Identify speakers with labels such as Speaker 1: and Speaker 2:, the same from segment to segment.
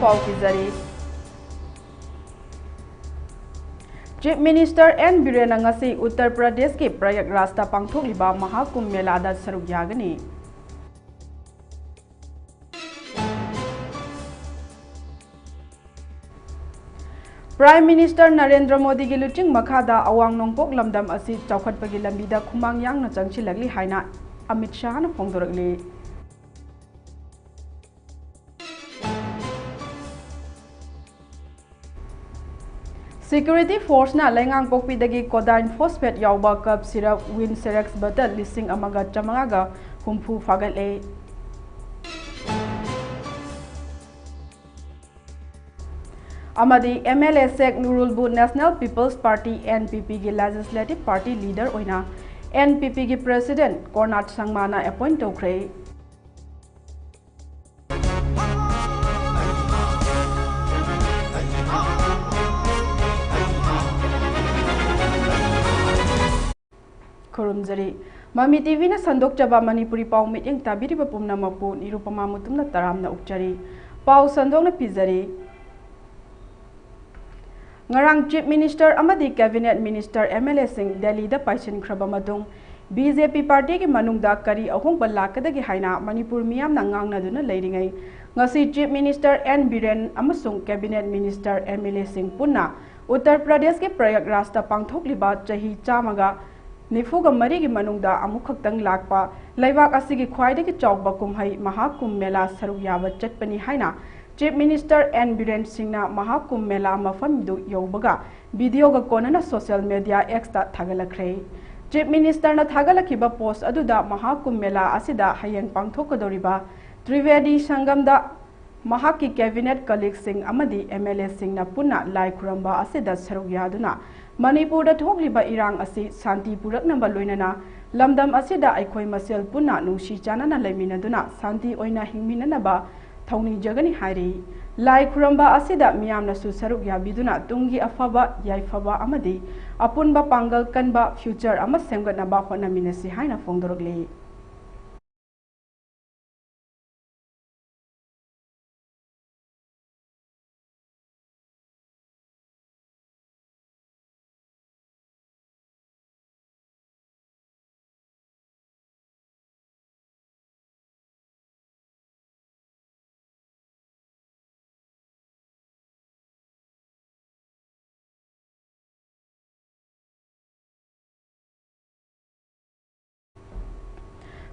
Speaker 1: पाउ पिजरी chief minister N Biren ngasi Uttar Pradesh की प्रयागराज ता पांगथोकलिबा महाकुंभ मेला दा सरुक यागनी प्राइम मिनिस्टर नरेंद्र मोदी की लुचिंग मखादा अवांग नोंपोक लमदम असी चौखटपगी लंबीदा खुमांग यांगना चंगचिलगली हाइना अमित शाह न फोंदोरगली सिक्योरिटी फोर्स ना लेंगांग पोकपीदगी कोडाइन फोस्फेट यावबा कप सिरप विन सेरेक्स बटल लिसिंग अमगा चमंगागा हुम्फु फागले अमदी MLA सेक नुरुलबु नेशनल पीपल्स पार्टी NPP की लेजिस्लेटिव पार्टी लीडर ओइना NPP की प्रेसिडेंट कोर्नाट संगमाना अपॉइंट तौख्रे खुरुमजरी ममी टीवी ने संदोकजबा मणिपुरी पाउ मिटिंग ताबिरिबा पुमनामकपु निरुपमा मुतुमना तरामना उक्चरी पाउ संदोकना पिजरी ngarang chief minister amadi cabinet minister MLA sing Delhi da paisin khraba madung BJP party ki manung da kari ahong balakadagi haina Manipur miyam na ngangna duna leiringai ngasi chief minister N Biren amasung cabinet minister MLA sing punna Uttar Pradesh ke Prayagraj ta pangthokliba chahi chamaga nifuga mari ki manung da amukhak lakpa laibak asigi khwaidagi chawba kumhai mahakumbh mela saruk yaba chatpani haina Chief Minister N Biren Singhna Mahakumbh Mela mafam du yobaga video ga konana social media X ta thagalakhre Chief Minister na thagalakhiba post aduda Mahakumbh Mela asida hayeng pangthokadoriba Trivedi Sangam da Mahaki cabinet colleagues sing amadi MLA Singhna punna lai khuramba asida saruk yaduna Manipur da thokliba irang asi santi puraknamba loinana lamdam asida aikhoi masel punna nungsi chanana laiminaduna santi oina hingminanaba थौनी जगनी हारी लाई खुरंबा असिदा मियामना सु सरुक याबिदुना Tungi अफबा याइफबा अमदी अपुनबा Pongal कनबा future अमा सेमगनबा होनामिनसी हाइना फोंदोरगले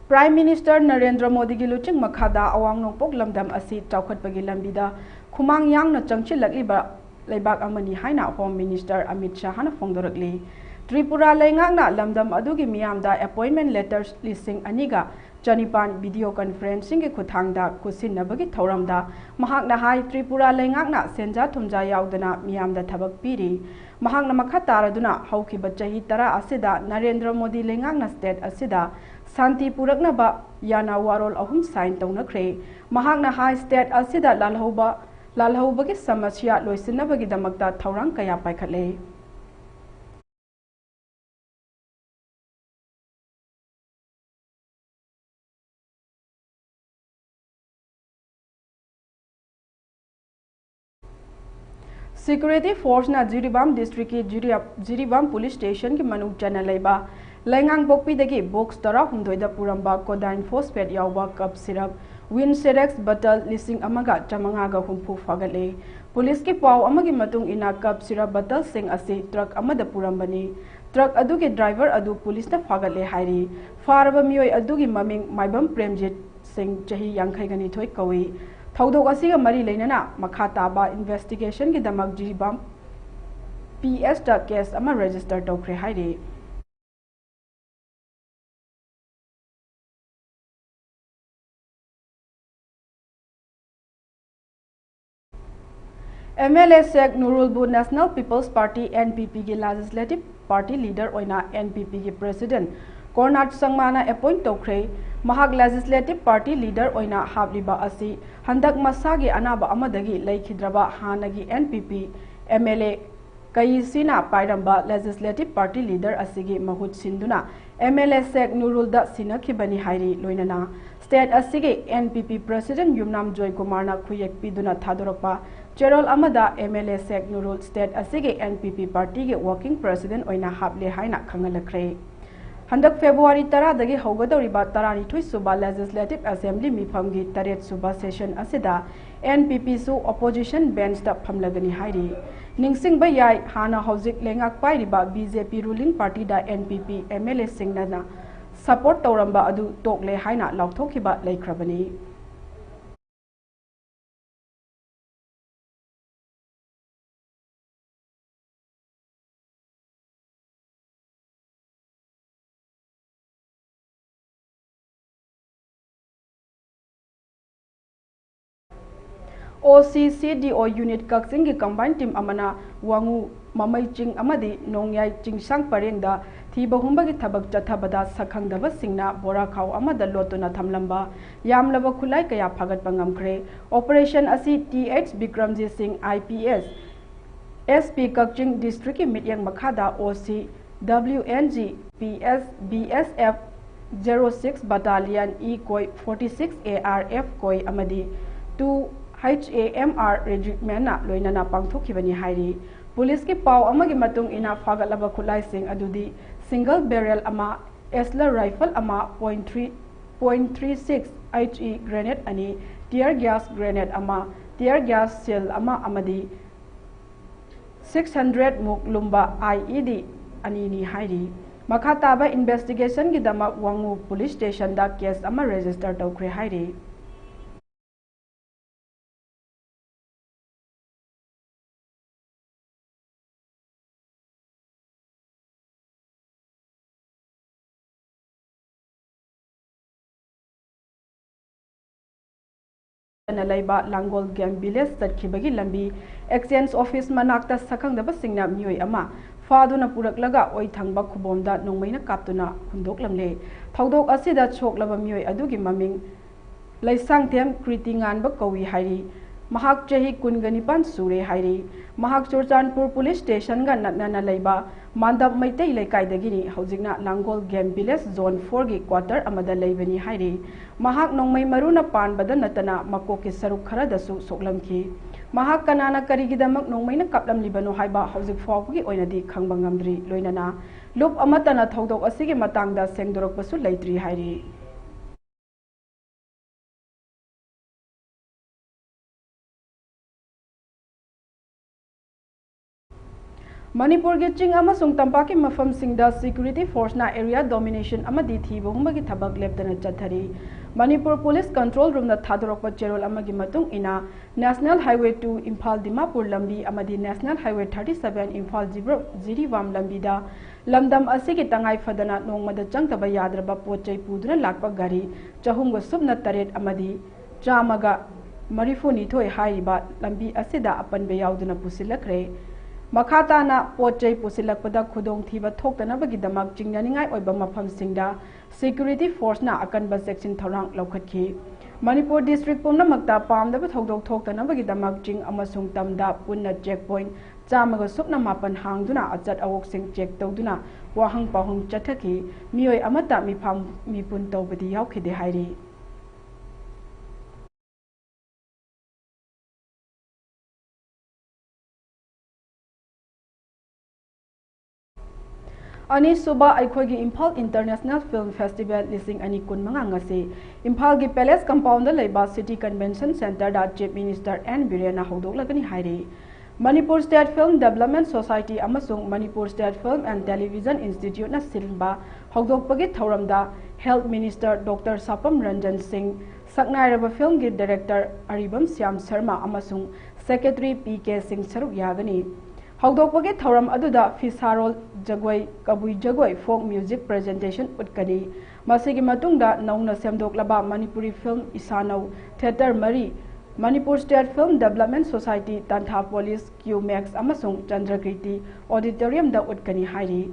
Speaker 1: Prime Minister Narendra Modi की लुचिंग मखादा अवांग नोंपोक लमदम असी चौखटपगी लंबीदा खुमांग यांगना चंगचिलगलिबा लेबाक अमनी हाइना होम मिनिस्टर अमित शाह न फोंदोरगली त्रिपुरा लेंगांगना लमदम अदुगी मियामदा अपॉइंटमेंट लेटर्स लिसिंग अनिगा चनिपान वीडियो कॉन्फ्रेंसिंग के खुथांगदा कुसिनबगी थौरमदा महाकना हाई त्रिपुरा लेंगांगना सेंजा थुमजा यावदना मियामदा थबक पीरी महाकना मखा तारदुना हौखिबा चही 10 असिदा नरेंद्र मोदी लेंगांगना स्टेट असिदा शांति पुरकनबा याना वारोल अहुम साइन तौनख्रे महाकना हाई स्टेट असिदा लालहौबगी समस्या लोइसिनबगी दमकता थौरांग कया पाइखले सिक्योरिटी फोर्स ना जिरीबाम डिस्ट्रिक्ट की जिरीबाम पुलिस स्टेशन की मनु चना लेबा लेंगांग पोकपीदगी बॉक्स 18 पुरंबा कोडाइन फोस्फेट यावबा कप सिरप विन सेरेक्स बटल लिसिंग अमगा चमंगागा हुम्फु फागले पुलिस की पाव अमगी मतुंग इना कप सिरप बटल सिंग असी ट्रक अमदा पुरंबनी ट्रक अदु के ड्राइवर अदु पुलिस ना फागले हाइरी फारबा मियोय अदुगी ममिंग माइबम प्रेमजीत सिंह चही 52 कवी थौदोक असिगा मरी लेनना मखा ताबा इन्वेस्टिगेशन की दमक जिरीबाम PS दा केस अमा रजिस्टर तौख्रे हाइरी MLA सेक नुरुलबु नेशनल पीपल्स पार्टी NPP की लेजिस्लेटिव पार्टी लीडर ओइना NPP की प्रेसिडेंट कोर्नाट संगमाना अपॉइंट तौख्रे महाक लेजिस्लेटिव पार्टी लीडर ओइना हाबलिबा असि हंदक मसागी अनाबा अमदगी लेखिद्रबा हानगी NPP MLA Kaisina Pairamba Legislative Party Leader Asigi Mahut Sinduna MLA Sek Nurulda Sinakibani Hairi Loinana State Asigi NPP President Yumnam Joy Kumarna Kuyek Piduna Thaduropa Gerald Amada MLA Sek Nurul State Asigi NPP Party Working President Oina Hable Haina Kangalakre Handak February Tara Dagi Hogadoriba Tarani Suba Legislative Assembly Mifamgi Taret Suba Session Asida NPP Su Opposition Bench da Pamlagani Hairi Ningsing Bayai Hana Hauzik Lengak Pairiba BJP ruling party da NPP MLA Singnana support Tauramba Adu Tokle Haina Lauthokiba Laikrabani OCCDO unit Kaksingi combined team Amana Wangu Mamai Ching Amadi Nongyai Ching Sang Parengda Thiba Humbagi Tabak Chathabada Sakhangdaba Singna Borakau Amada Lotuna Thamlamba Yamlava Kulai Kaya Pagat Pangamkre Operation Asi TH Bikramji Singh IPS SP Kakching District Mityang Makada OC WNG PS BSF 06 Battalion E Koi 46 ARF Koi Amadi 2 HAMR Regiment Loinana Pangthokibani Hairi Police ki Pau Amagi Matung ina Fagalaba Kulai Sing Adudi single barrel ama Esler rifle ama .36 HE grenade ani tear gas grenade ama tear gas shell ama amadi 600 muk lumba IED ani ni hairi Makataba investigation ki damak Wangu police station da case ama register tawkre hairi Nalaiba Langol Gang Village Satkibagi Lambi Exchange Office Manakta Sakangdaba Singna Mioi Ama Faduna Puraklaga Oi Thangba Kubomda Nongmaina Kaptuna Hundok Lamle Thaudok Asida Choklaba Mioi Adugi Maming Laisang Them Kritinganba Kawi Hairi Mahak Chahi Kunganipan Sure Hairi Mahak Churchanpur Police Station ga Natnana Laiba Mandap Maitei Laikai Haujigna Langol Game Village Zone 4 gi quarter amada Laibani Hairi Mahak Nongmai Maruna Pan Bada Natana Makoki Saruk Karadasu Soklamki Mahak Kanana Karigidamak Nongmaina Kaplam Libano Haiba Haujik Fawgi Oinadi Kangbangamdri Loinana Lup Amatana Thaudok Asigi Matangda Sengdorok Basu Laitri Hairi Manipur Gitching Amasung Tampaki Mafam Singda Security Force na area domination Amadi Thiba Humbagi Tabak Lieutenant Chathari Manipur Police Control Room na Thadorokpa Cherol Amagi Matung Ina National Highway 2 Imphal Dimapur Lambi Amadi National Highway 37 Imphal Jiriwam Lambi da Lamdam Asigi Tangai Fadana Nongmada Changtaba Yadraba Pochai Puduna Lakpa Gari Chahunga Subna Taret Amadi Chamaga Marifuni Toy Haiba Lambi Asida Apan Beyauduna Pusilakre Makhatana Pochai Pusilakpada Kudong Thiba Toktanabagi Damak Chingnaningai Oiba Mafam Singda Security Force na Akanba Section Thorang Laukhatki Manipur District Pumna Makta Pamdaba Thokdok Toktanabagi Damak Ching Amasung Tamda Punna Checkpoint Chamaga Supna Mapan Hangduna Achat Awok Sing Check Toduna Wahang Pahung Chathaki Mioi Amata Mipam Mipun Tobadi Yaukide Hairi Ani Suba Aikhogi Imphal International Film Festival Lising Ani Kun Mangangasi Imphal gi Palace Compound Laiba City Convention Center da Chief Minister N Birena Hodok Lagani Hairi Manipur State Film Development Society Amasung Manipur State Film and Television Institute na Silba Hodok Pagi Thauramda Health Minister Dr. Sapam Ranjan Singh Saknairaba Film gi Director Aribam Syam Sharma Amasung Secretary PK Singh Saruk Yagani Hogdokpagi Thauram Aduda Fisarol Jagwai Kabui Jagwai Folk Music Presentation Utkani Masigi Matungda Nauna Semdoklaba Manipuri Film Isanau Theater Mari Manipur State Film Development Society Tantha Police QMax Amasung Chandrakriti Auditorium da Utkani Hairi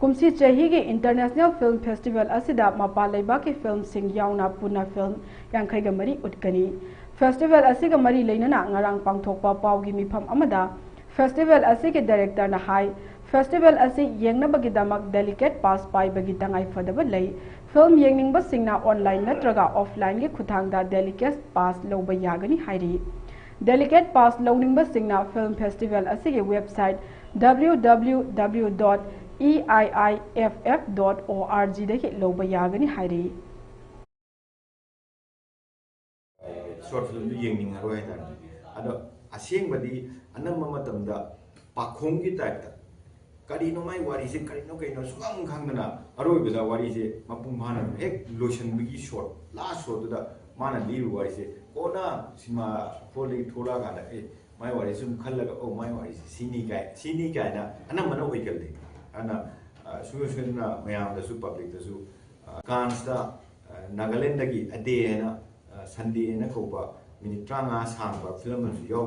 Speaker 1: Kumsi Chahigi International Film Festival Asida Mapalaibaki Film Sing Yauna Puna Film Yankaiga Mari Utkani Festival Asiga Mari Lainana Ngarang Pangthokpa Paugi Mipam Amada festival असिगे director ना हाई festival असी येंगनबगिदमक delegate pass पाइबगी तंगाई फदब लई film येंगनिंगबसिंगना ऑनलाइन नत्रगा ऑफलाइन के खुथांगदा डेलिकेट पास लौब यागनी हाइरी डेलिकेट पास लौनिंगबसिंगना फिल्म फेस्टिवल असिगे वेबसाइट www.eiiff.org दगी लौब यागनी हाइरी
Speaker 2: short film du yeng ning haroi ta ado aseng badi anam ma matam da pakhong gi type ta kari no mai wari se kari no kai no sungam khang na aroi bada wari se mapung bhana ek lotion bigi short last short da mana li wari se kona sima pholi thola ga da mai wari sum khalla ga oh mai wari se sini kai na anam mana oi kal de ana suyo na mayam da su public da su kans da Nagaland da gi ade na Sunday na koba minit tranga sangba film su yaw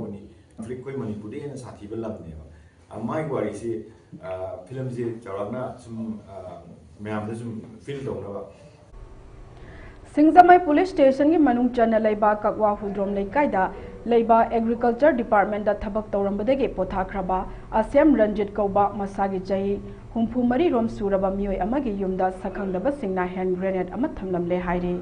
Speaker 2: bani flick koi Manipur de na sathi balam ne mai gwari se film se chawna sum mayam da sum feel dong na ba
Speaker 1: सिंगजमई police station की मनुंग चना लेबा ककवा हुद्रोम लेकाइदा लेबा agriculture department दा थबक तौरंबदगे पोथाख्रबा असेम रंजित कौबा मसागी चही हुंफु मरी रोम सूरबा मियोय अमगी युमदा सखंगदबा सिंगना hand grenade अमा थमलमले हाइरी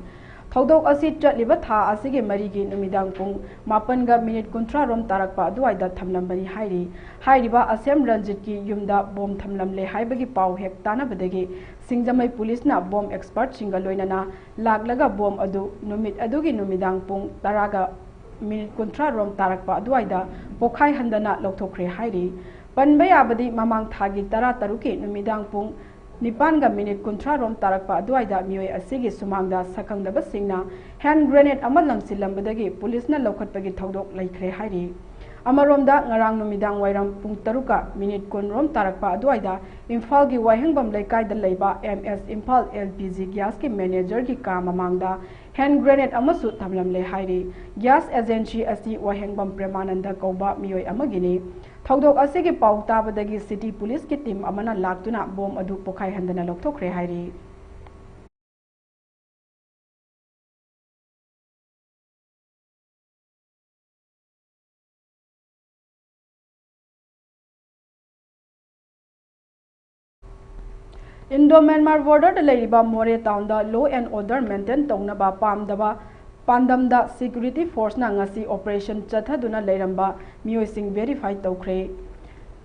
Speaker 1: थौदोक असि चटलिबा था असिगे मरीगी नुमिदांग पुंग 7:30 रोम तारकपा अदुवाइदा थमलमबनी हाइरी हाइरिबा असेम रंजित की युमदा बॉम थमलमले हाइबगी पाव हेक तानाबदगे सिंगजमई पुलिस ना बॉम एक्सपर्ट सिंगा लोइनाना लागलगा बॉम अदु नुमित अदुगी नुमिदांग पुंग 10:30 रोम तारकपा अदुवाइदा पोखाई हंदना लौथोखरे हाइरी पनबा याबदी ममांग थागी 13 की नुमिदांग पुंग 9:30 रोम तारकपा अदुवाइदा मियोय असिगे सुमांगदा सकंगदबा सिंगना हैंड ग्रेनेड अमा लंगसिलंबदगी पुलिसना लौखटपगी थौदोक लैखरे हाइरी अमरोमदा ngarang numidang wairam pung 3:10 रोम तारकपा अदुवाइदा इम्फाल की वाहेंगबम लेकाइदा लेबा MS इम्फाल LPG गैस के मैनेजर की का ममांगदा हैंड ग्रेनेड अमसु थमलमले हाइरी गैस एजेंसी असि वाहेंगबम प्रेमानंद कौबा मियोय अमगिनी थौदोक असिगे पाउ ताबदगी सिटी पुलिस की टीम अमना लाक्तुना बॉम अदु पोखाई हंदना लौथोखरे हाइरी इंडो म्यांमार बॉर्डर लेरिबा मोरे टाउन दा लॉ एंड ऑर्डर मेंटेन तौनबा पामदबा पांडमदा सिक्योरिटी फोर्स ना ngasi ऑपरेशन चथदुना लेरंबा मियोसिंग वेरीफाई तौखरे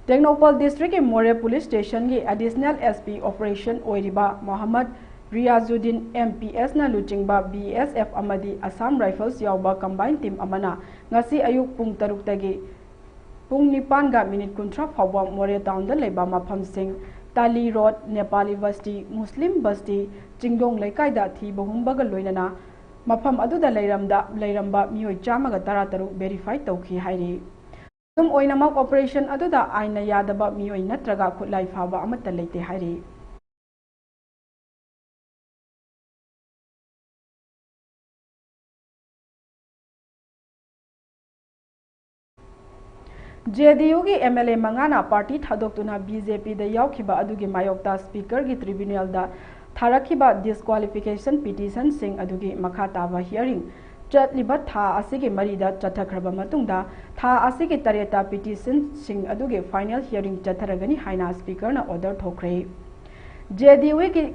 Speaker 1: टेक्नोपल डिस्ट्रिक्ट के मोरे पुलिस स्टेशन की एडिशनल SP ऑपरेशन ओइरिबा मोहम्मद रियाजुद्दीन MPS ना लुचिंगबा BSF अमदी असम राइफल्स यावबा कंबाइन टीम अमना ngasi अयुक पुंग 3 तगी पुंग 9:30 फावबा मोरे टाउन दा लेबा मफमसिंग ताली रोड नेपाली बस्ती मुस्लिम बस्ती चिंगदोंग लेकाइदा थी बहुमबग लोइनना मफम अदुदा लेरंबा मियोय 113 वेरीफाई तौखी हाइरी तुम ओइनमक ऑपरेशन अदुदा आइना यादबा मियोय नत्रगा खुलाई फाबा अमत लेते हाइरी JDU की MLA मंगाना पार्टी थादोक्तुना BJP दा यावखिबा अदुगी मायोक्ता स्पीकर की ट्रिब्यूनल दा थारखिबा डिस्क्वालिफिकेशन पिटिशन सिंग अदुगी मखाताबा हियरिंग चटलिबा था असिगे मरीदा चथखरबा मतुंगदा था असिगे तरेता पिटिशन सिंग अदुगे फाइनल हियरिंग चथरगनी हाइना स्पीकर ना ऑर्डर थोखरे JDU की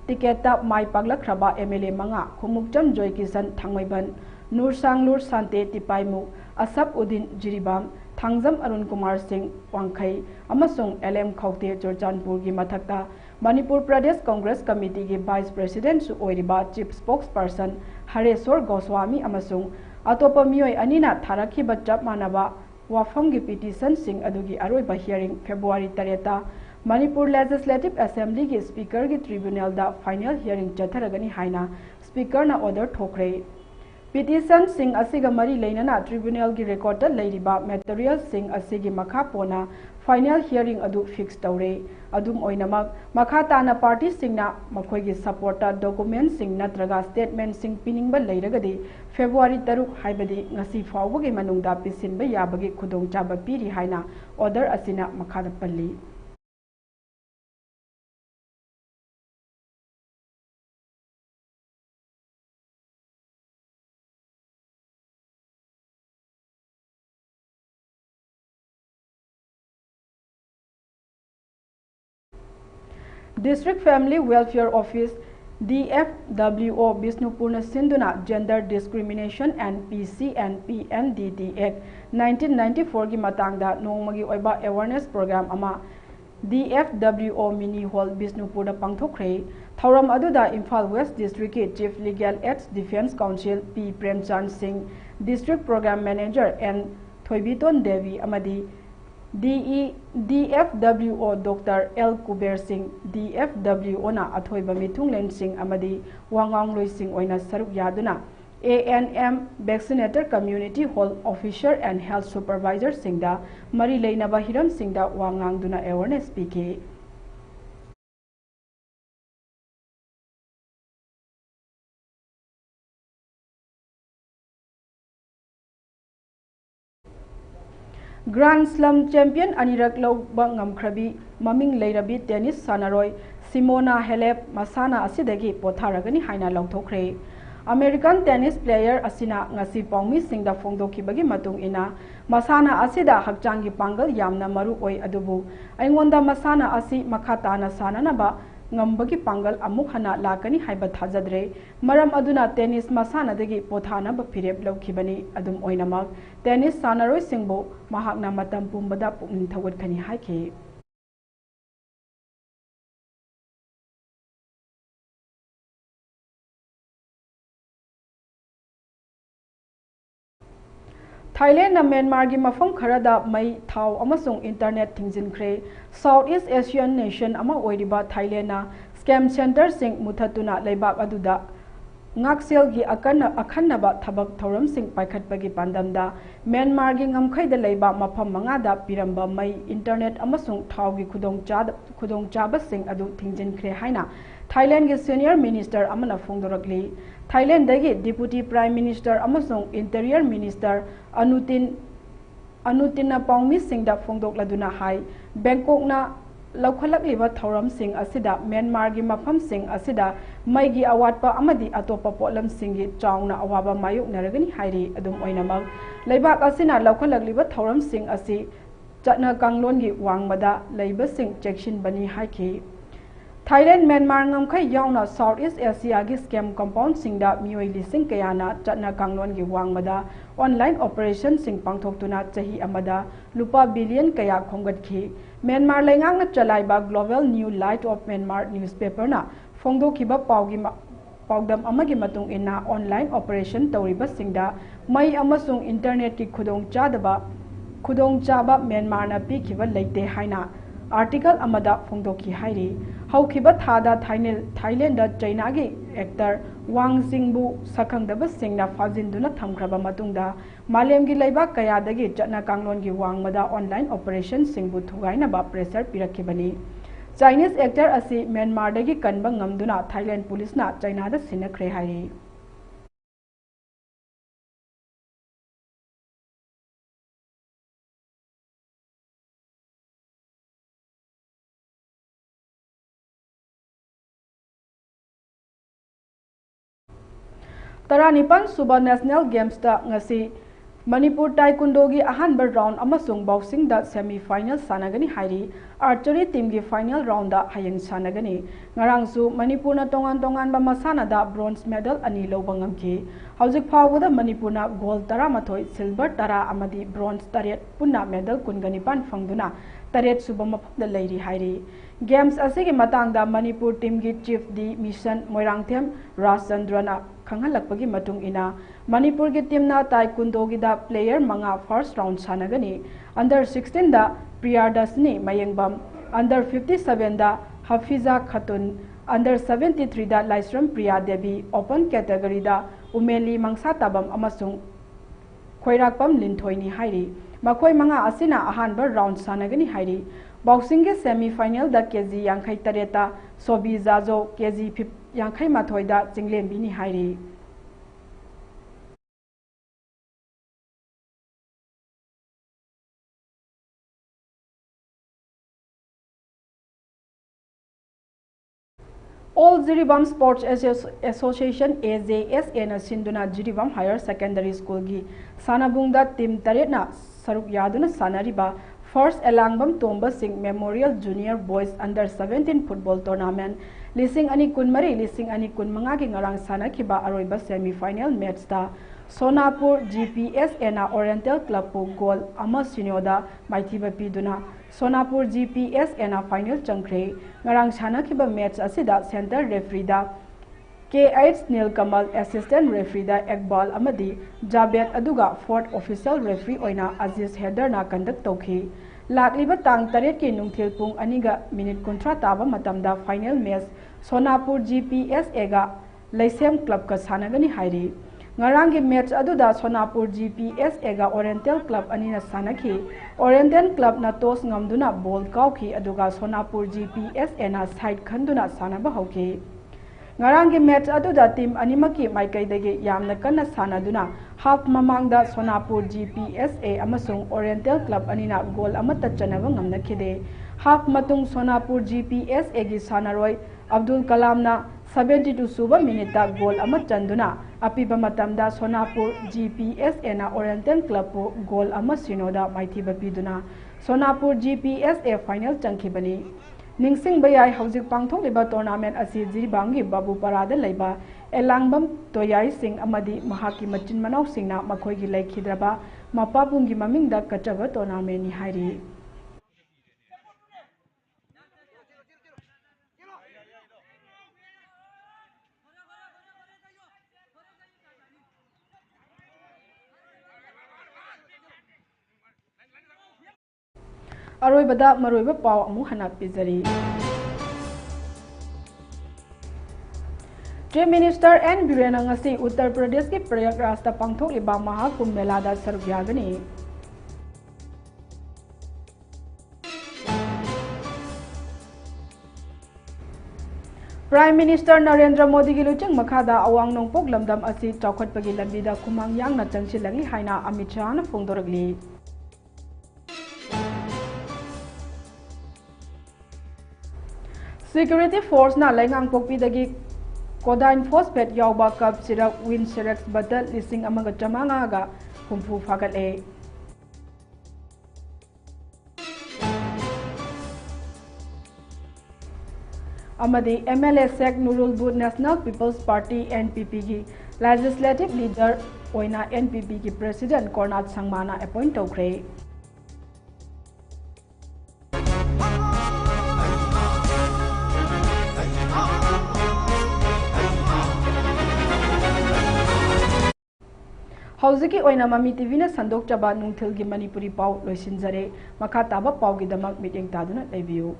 Speaker 1: टिकेट माई पागलखरबा MLA मंगा खुमुकचम जॉय किशन थांगमैबन नूरसांगलूर सांते तिपाइमु असफ उद्दीन जिरीबाम थांगजम अरुण कुमार सिंह वांखई अमसुंग LM खौते चुरचानपुर की मथक्ता मणिपुर प्रदेश कांग्रेस कमिटी की वाइस प्रेसिडेंट सु ओइरिबा chief spokesperson Hareshwar Goswami अमसुंग अतोप मियोय अनिना थारखिबा चप मानबा वाफम की पिटिशन सिंह अदुगी अरोइबा hearing February 3 Manipur legislative assembly की स्पीकर की ट्रिब्यूनल दा फाइनल हियरिंग चथरगनी हाइना स्पीकर ना ऑर्डर ठोखरे पिटिशन सिंह असिगा मरी लेनना ट्रिब्यूनल की रिकॉर्ड लेरिबा मटेरियल सिंह असिगी मखा पोना फाइनल हियरिंग अदु फिक्स तौरे अदुम ओइनमक मखा ताना पार्टी सिंगना मखोइगी सपोर्टर डॉक्यूमेंट सिंग नत्रगा स्टेटमेंट सिंग पिनिंगबा लेरगदी फेब्रुआरी 3 हाइबदी ngasi फावबगी मनुंगदा पिसिनबा याबगी खुदोंचाबा पीरी हाइना ऑर्डर असिना मखादा पल्ली। District Family Welfare Office DFWO Bisnupurna Sinduna Gender Discrimination and PC and PNDT Act 1994 gi matangda nongmagi oiba awareness program ama DFWO Mini Hall Bisnupurda pangthokre thauram aduda Imphal West District ki Chief Legal Aids Defense Council P Premchand Singh District Program Manager N Thoibiton Devi amadi DFWO Dr. L. Kuber Singh DFWO na athoiba mithunglen Singh amadi wangang loi Singh oina saruk yaduna ANM Vaccinator Community Hall Officer and Health Supervisor Singh da mari leinaba hiram Singh da wangang duna awareness piki Grand Slam Champion Anirak Lawba ngamkhrabi maming leirabi tennis sanaroi Simona Halep masana asidagi potharagani haina lawthokre American tennis player asina ngasi pawmi singda phongdokhibagi matung ina masana asida hakchangi pangal yamna maru oi adubu aingonda masana asi makhatana sananaba ngambagi pangal amuk hana lakani haiba thajadre maram aduna tennis masana dagi pothana ba phirep lawkhibani adum oinamak tennis sanaroi singbo mahakna matam pumbada pukning thawat khani haike Thailand na Myanmar gi mafam kharada mai thau amasung internet thingjinkre Southeast Asian nation ama oiriba Thailand na scam center sing muthatuna leibak aduda ngaksel gi akhanaba thabak thoram sing paikhatpagi pandamda Myanmar gi ngamkhai da leiba mafam manga da piramba mai internet amasung thau gi khudong chaba sing adu thingjinkre haina Thailand gi senior minister amana phongdorakli Thailand dagi Deputy Prime Minister amasung Interior Minister Anutina Pawmi Singda Phongdokladuna hai Bangkok na laukhalakliba thoram sing asida Myanmar gi mafam sing asida mai gi awatpa amadi atopa potlam singi chaungna awaba mayuk naragani hairi adum oinamak leibak asina laukhalakliba thoram sing asi chatna kanglon gi wangmada leiba sing chekshin bani haiki Thailand Myanmar ngamkhai yauna Southeast Asia gi scam compound singda mioi lising kayana chatna kanglon gi wangmada online operation sing pangthoktuna chahi amada lupa billion kaya khomgatkhi Myanmar lengang na chalaiba Global New Light of Myanmar newspaper na phongdokhiba pawdam amagi matung ina online operation tawriba singda mai amasung internet ki khudong chaba Myanmar na pikhiba leite haina article amada phongdokhi hairi haukiba thada Thailand da China gi actor Wang Singbu sakhangdaba singna fajinduna thamkraba matungda malem gi leiba kaya dagi chatna kanglon gi wangmada online operation singbu thugaina ba pressure pirakhibani Chinese actor asi Myanmar dagi kanba ngamduna Thailand police na China da sinakre hairi Taranipan Suba National Games ta ngasi Manipur Taekwondo gi ahanba round amasung boxing da semi final sanagani hairi archery team gi final round da hayeng sanagani ngarangsu Manipur na tongan ba masana da bronze medal ani loba ngamki haujik phawda Manipur na gold 13 silver 10 amadi bronze 8 punna medal kungani fangduna 8 suba mafamda leiri hairi games asigi matangda Manipur team gi chief di mission Moirangthem Rajchandrana khanghalakpagi matung ina Manipur gi team na taekwondo gi da player manga first round sanagani under 16 da Priyadasni Mayengbam under 57 da Hafiza Khatun under 73 da Laisram Priya Devi open category da Umeli Mangsa Tabam amasung Khoirakpam Linthoini hairi makhoi manga asina ahanba round sanagani hairi boxing ge semi final da kg yankhai tareta Sobi Zajo kg 50 mathoi da Chinglem bini hairi All Jiribam Sports Association AJSA na Sinduna Jiribam Higher Secondary School gi Sanabungda team taret na saruk yaduna sanariba First Elangbam Tomba Singh Memorial Junior Boys Under 17 Football Tournament Lising Ani Kunmari Lising Ani Kunmanga ki ngarang sana kiba aroiba semi-final match ta Sonapur GPS ena Oriental Club pu goal ama sinyoda maithiba piduna Sonapur GPS ena final changkre ngarang sana kiba match asida center referee da KH Nilkamal assistant referee da Ekbal amadi Jabet aduga fourth official referee oina Aziz Header na conduct tawki lakliba tang taret ki nungthil pung aniga minute kontra taba matamda final match Sonapur GPS ega Laisem club ka sanagani hairi ngarang ki match aduda Sonapur GPS ega Oriental club anina sanaki Oriental club na toss ngamduna ball kauki aduga Sonapur GPS ena side khanduna sanaba hauki ngarang ki match aduda team animaki maikai dege yamna kanna sanaduna half mamangda Sonapur GPSA amasung Oriental club anina goal amata chanaba ngamna khide half matung Sonapur GPSA gi sanaroi Abdul Kalam na 72 suba minute goal ama chanduna apiba matamda Sonapur GPSA na Oriental club po goal ama sinoda maithiba piduna Sonapur GPSA final changkhibani Ningsing bayai haujik pangthok liba tournament asi Jiribangi Babu Parada leiba Elangbam Toyai Singh amadi mahaki machin manau singna makhoigi laikhidraba mapapunggi mamingda kachaba tournament ni hairi Aroibada maroiba pau amu hana pizari Chief Minister N Birena ngasi Uttar Pradesh ki Prayagraj ta pangthok liba Mahakumbh Mela da saruk yagani Prime Minister Narendra Modi gi luching makhada awang nongpok lamdam asi chawkhatpagi lambida khumang yangna changsilagi haina Amit Shah na phongdoragli Security Force na laingang pokpi dagi Codaine Phosphate yauba cup sirak Win Sirex bata lising amaga chamanga ga humfu fagal Amadi MLA Sek Nurul Bud National People's Party NPP ki Legislative Leader oina NPP ki President Kornat Sangmana appoint tokre Hauziki oina Mami TV na sandok chaba nungthil gi Manipuri pau loisinjare makha taba pau gi damak meeting taduna lebiu